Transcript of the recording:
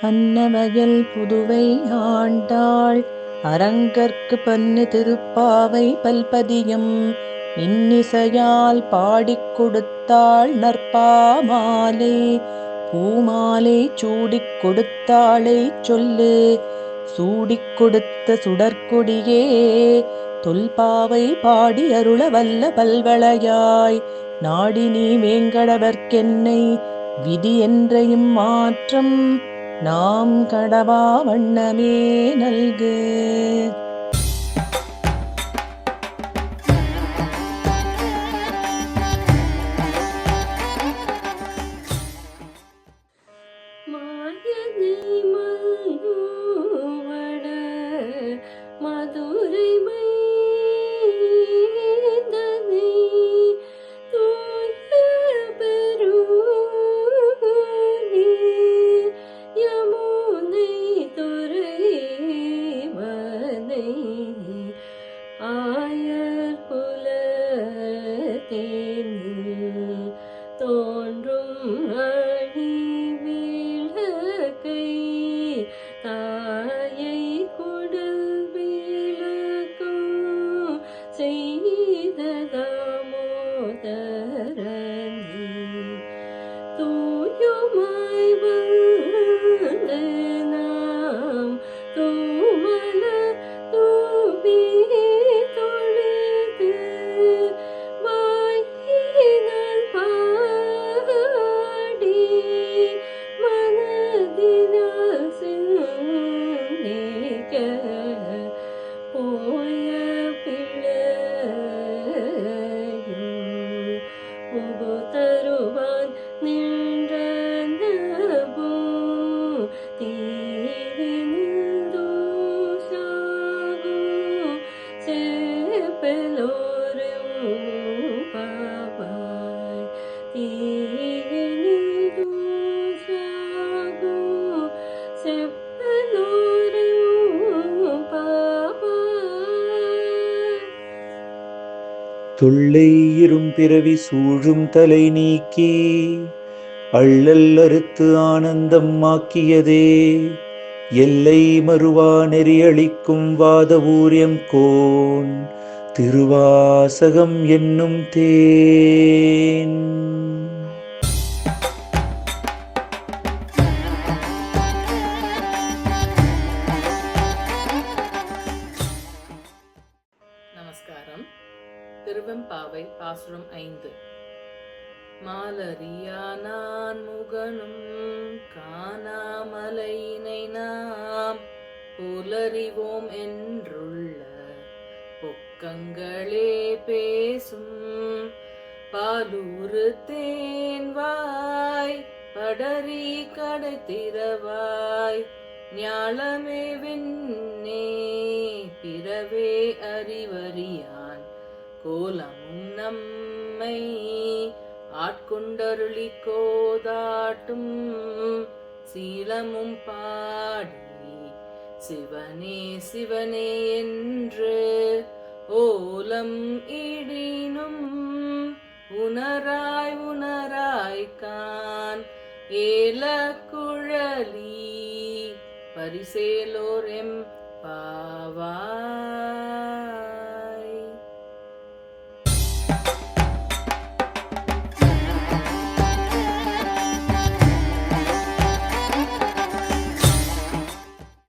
அன்னவயல் புதுவை ஆண்டாள் அரங்கற்கு பன்னு திருப்பாவை பல்பதியம் இன்னிசையால் பாடிக் கொடுத்தாள் நற்பாமாலை பூமாலை சூடிக் கொடுத்தாளை சொல்லு சூடிக் கொடுத்த சுடற்கொடியே தொல்பாவை பாடி அருள வல்ல பல்வளையாய் நாடி நீ வேங்கடவர்க்கென்னை விதி என்ற இம்மாற்றம் நாம் கடவா வண்ணமே நல்கு. தோன்றும் அணி விளக்கை தாயை குடல் விளக்கும் செய்த தாமோதரனே தூயுமாய் வந்து நாம் தூமல தூபி தொழுது வாயினால் பாடி மனதினால் சிந்திக்க போய பிழையும் புகு தருவான் நின்றனவும் தீரினில் தூசாகும் செப்பலோரும் பாவாய் தீரினில் தூசாகும் செப்பலோரும் பாவாய். தொல்லை இரும்பிறவி சூழும் தலை நீக்கி அள்ளல் அறுத்து ஆனந்தம் ஆக்கியதே எல்லை மறுவா நெறியளிக்கும் வாதவூரியம் கோன் திருவாசகம் என்னும் தேன். நமஸ்காரம். திருவெம்பாவை பாசுரம் 5. மாலரியானான் முகனும் காணாமலையினை நாம் புலறிவோம் என்றுள்ள பொக்கங்களே பேசும் பாலூரு தேன்வாய் படரி கடை திறவாய் ஞாலமே விண்ணே பிறவே அறிவறியான் கோலமும் நம்மை ஆட்கொண்டருளி கோதாட்டும் சீலமும் பாடி சிவனே சிவனே என்று ஓலம் இடினும் உணராய் உணராய் கான் ஏல குழலி பரிசேலோர் எம் பாவாய்.